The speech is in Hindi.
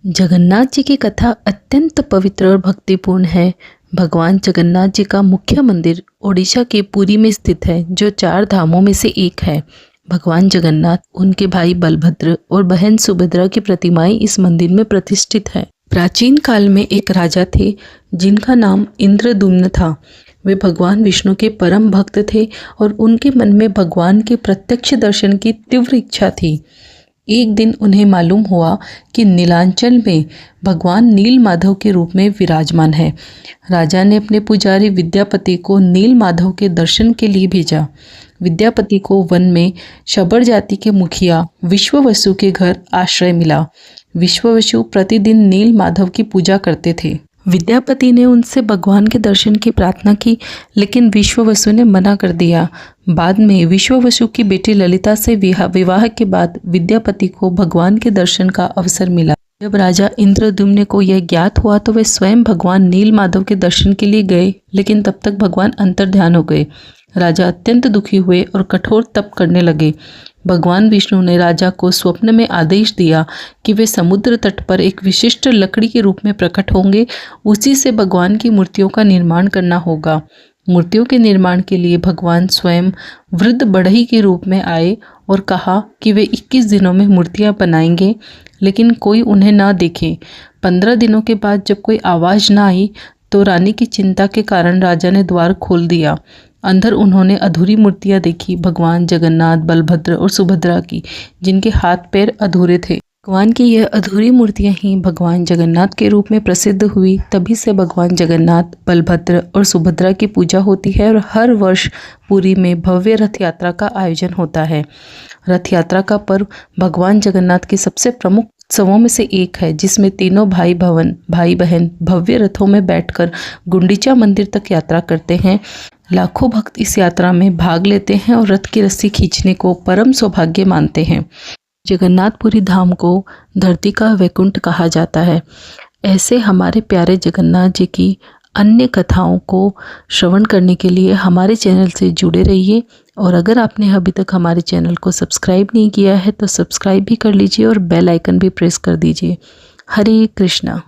जगन्नाथ जी की कथा अत्यंत पवित्र और भक्तिपूर्ण है। भगवान जगन्नाथ जी का मुख्य मंदिर ओडिशा के पुरी में स्थित है, जो 4 धामों में से एक है। भगवान जगन्नाथ, उनके भाई बलभद्र और बहन सुभद्रा की प्रतिमाएं इस मंदिर में प्रतिष्ठित है। प्राचीन काल में एक राजा थे जिनका नाम इंद्रद्युम्न था। वे भगवान विष्णु के परम भक्त थे और उनके मन में भगवान के प्रत्यक्ष दर्शन की तीव्र इच्छा थी। एक दिन उन्हें मालूम हुआ कि नीलांचल में भगवान नील माधव के रूप में विराजमान है। राजा ने अपने पुजारी विद्यापति को नील माधव के दर्शन के लिए भेजा। विद्यापति को वन में शबर जाति के मुखिया विश्ववसु के घर आश्रय मिला। विश्ववसु प्रतिदिन नील माधव की पूजा करते थे। विद्यापति ने उनसे भगवान के दर्शन की प्रार्थना की, लेकिन विश्ववसु ने मना कर दिया। बाद में विश्ववसु की बेटी ललिता से विवाह के बाद विद्यापति को भगवान के दर्शन का अवसर मिला। जब राजा इंद्रद्युम्न को यह ज्ञात हुआ तो वे स्वयं भगवान नील माधव के दर्शन के लिए गए, लेकिन तब तक भगवान अंतर्ध्यान हो गए। राजा अत्यंत दुखी हुए और कठोर तप करने लगे। भगवान विष्णु ने राजा को स्वप्न में आदेश दिया कि वे समुद्र तट पर एक विशिष्ट लकड़ी के रूप में प्रकट होंगे। उसी से भगवान की मूर्तियों का निर्माण करना होगा। मूर्तियों के निर्माण के लिए भगवान स्वयं वृद्ध बढ़ई के रूप में आए और कहा कि वे 21 दिनों में मूर्तियां बनाएंगे, लेकिन कोई उन्हें ना देखे। 15 दिनों के बाद जब कोई आवाज़ ना आई तो रानी की चिंता के कारण राजा ने द्वार खोल दिया। अंदर उन्होंने अधूरी मूर्तियां देखी, भगवान जगन्नाथ, बलभद्र और सुभद्रा की, जिनके हाथ पैर अधूरे थे। भगवान की यह अधूरी मूर्तियां ही भगवान जगन्नाथ के रूप में प्रसिद्ध हुई। तभी से भगवान जगन्नाथ, बलभद्र और सुभद्रा की पूजा होती है और हर वर्ष पुरी में भव्य रथ यात्रा का आयोजन होता है। रथ यात्रा का पर्व भगवान जगन्नाथ के सबसे प्रमुख उत्सवों में से एक है, जिसमें तीनों भाई बहन भव्य रथों में बैठकर गुंडीचा मंदिर तक यात्रा करते हैं। लाखों भक्त इस यात्रा में भाग लेते हैं और रथ की रस्सी खींचने को परम सौभाग्य मानते हैं। जगन्नाथपुरी धाम को धरती का वैकुंठ कहा जाता है। ऐसे हमारे प्यारे जगन्नाथ जी की अन्य कथाओं को श्रवण करने के लिए हमारे चैनल से जुड़े रहिए। और अगर आपने अभी तक हमारे चैनल को सब्सक्राइब नहीं किया है तो सब्सक्राइब भी कर लीजिए और बेल आइकन भी प्रेस कर दीजिए। हरे कृष्णा।